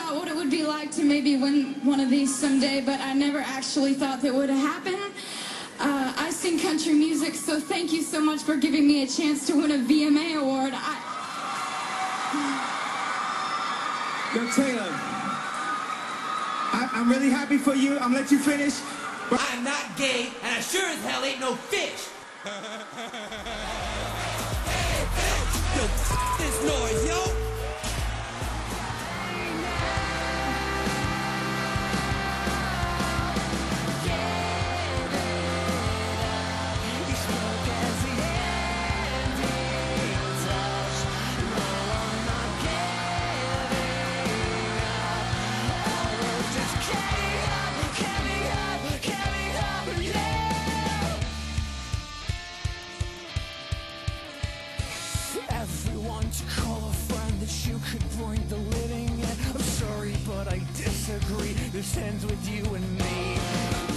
about what it would be like to maybe win one of these someday, but I never actually thought that would happen. I sing country music, so thank you so much for giving me a chance to win a VMA award. Yo, Taylor, I'm really happy for you. I'm gonna let you finish. But I'm not gay, and I sure as hell ain't no fish. Yo, this noise, yo. Everyone to call a friend that you could bring the living in. I'm sorry, but I disagree. This ends with you and me.